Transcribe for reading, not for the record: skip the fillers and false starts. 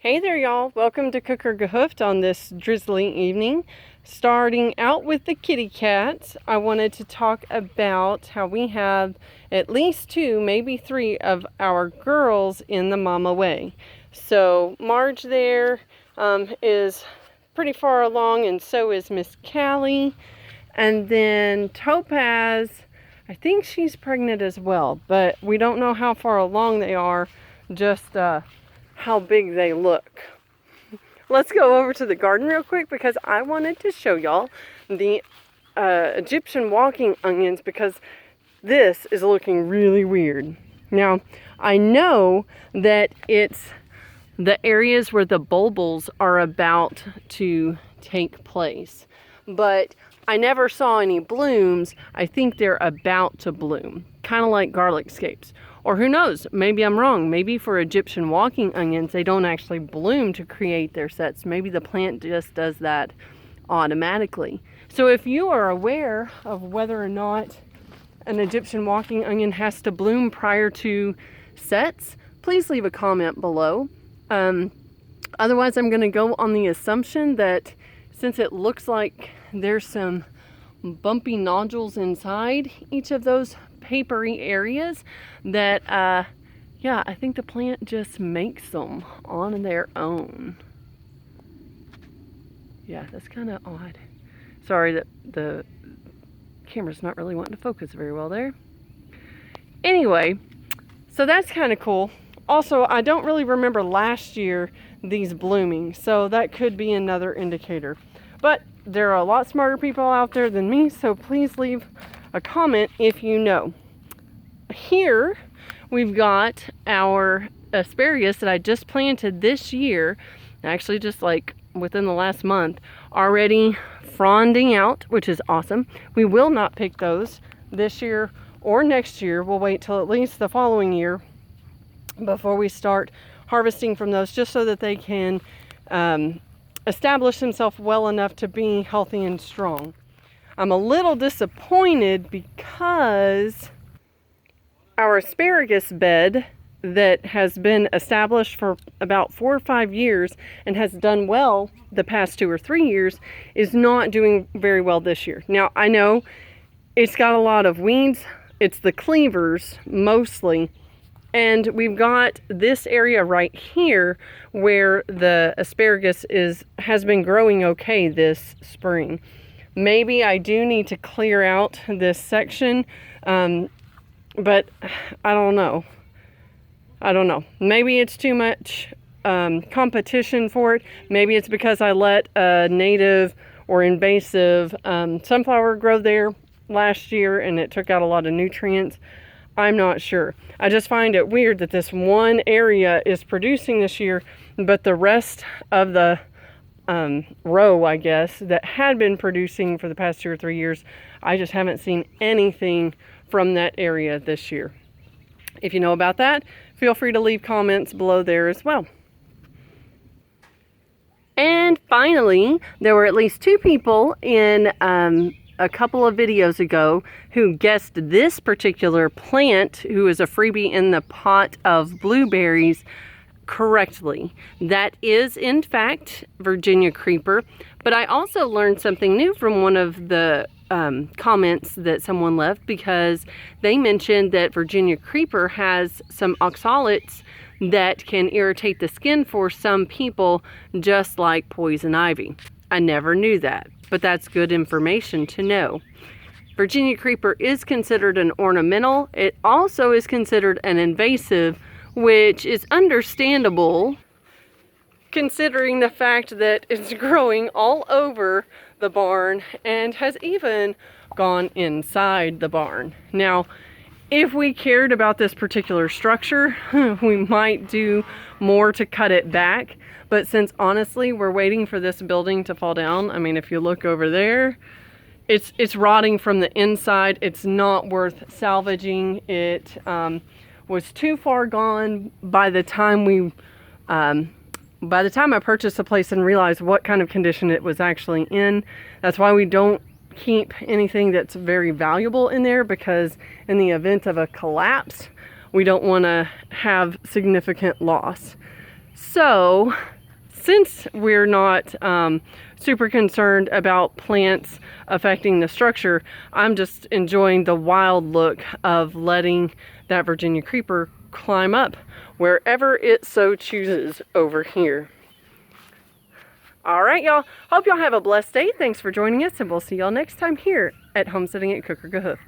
Hey there, y'all. Welcome to Kooker Gehoofd on this drizzly evening. Starting out with the kitty cats, I wanted to talk about how we have at least 2, maybe 3 of our girls in the mama way. So Marge there is pretty far along, and so is Miss Callie. And then Topaz, I think she's pregnant as well, but we don't know how far along they are, just how big they look. Let's go over to the garden real quick because I wanted to show y'all the Egyptian walking onions because this is looking really weird. Now, I know that it's the areas where the bulbils are about to take place, but I never saw any blooms. I think they're about to bloom, kind of like garlic scapes. Or who knows, maybe I'm wrong. Maybe for Egyptian walking onions, they don't actually bloom to create their sets. Maybe the plant just does that automatically. So if you are aware of whether or not an Egyptian walking onion has to bloom prior to sets, please leave a comment below. Otherwise, I'm going to go on the assumption that since it looks like there's some bumpy nodules inside each of those papery areas, that yeah, I think the plant just makes them on their own. Yeah, that's kind of odd. Sorry that the camera's not really wanting to focus very well there. Anyway, so that's kind of cool. Also, I don't really remember last year these blooming, so that could be another indicator. But there are a lot smarter people out there than me, so please leave a comment if you know. Here we've got our asparagus that I just planted this year, actually just like within the last month, already fronding out, which is awesome. We will not pick those this year or next year. We'll wait till at least the following year before we start harvesting from those, just so that they can establish themselves well enough to be healthy and strong. I'm a little disappointed because our asparagus bed that has been established for about 4 or 5 years and has done well the past 2 or 3 years is not doing very well this year. Now, I know it's got a lot of weeds. It's the cleavers mostly. And we've got this area right here where the asparagus has been growing okay this spring. Maybe I do need to clear out this section, but I don't know. Maybe it's too much competition for it. Maybe it's because I let a native or invasive sunflower grow there last year and it took out a lot of nutrients. I'm not sure. I just find it weird that this one area is producing this year, but the rest of the row, I guess, that had been producing for the past 2 or 3 years, I just haven't seen anything from that area this year. If you know about that, feel free to leave comments below there as well. And finally, there were at least 2 people in a couple of videos ago who guessed this particular plant, who is a freebie in the pot of blueberries, correctly. That is in fact Virginia creeper, but I also learned something new from one of the comments that someone left, because they mentioned that Virginia creeper has some oxalates that can irritate the skin for some people, just like poison ivy. I never knew that, but that's good information to know. Virginia creeper is considered an ornamental. It also is considered an invasive, which is understandable considering the fact that it's growing all over the barn and has even gone inside the barn. Now, if we cared about this particular structure, we might do more to cut it back. But since honestly, we're waiting for this building to fall down. I mean, if you look over there, it's rotting from the inside. It's not worth salvaging. It was too far gone by the time I purchased the place and realized what kind of condition it was actually in. That's why we don't keep anything that's very valuable in there, because in the event of a collapse, we don't want to have significant loss. So since we're not super concerned about plants affecting the structure, I'm just enjoying the wild look of letting that Virginia creeper climb up wherever it so chooses over here. All right, y'all. Hope y'all have a blessed day. Thanks for joining us, and we'll see y'all next time here at Homesteading at Kooker Gehoofd.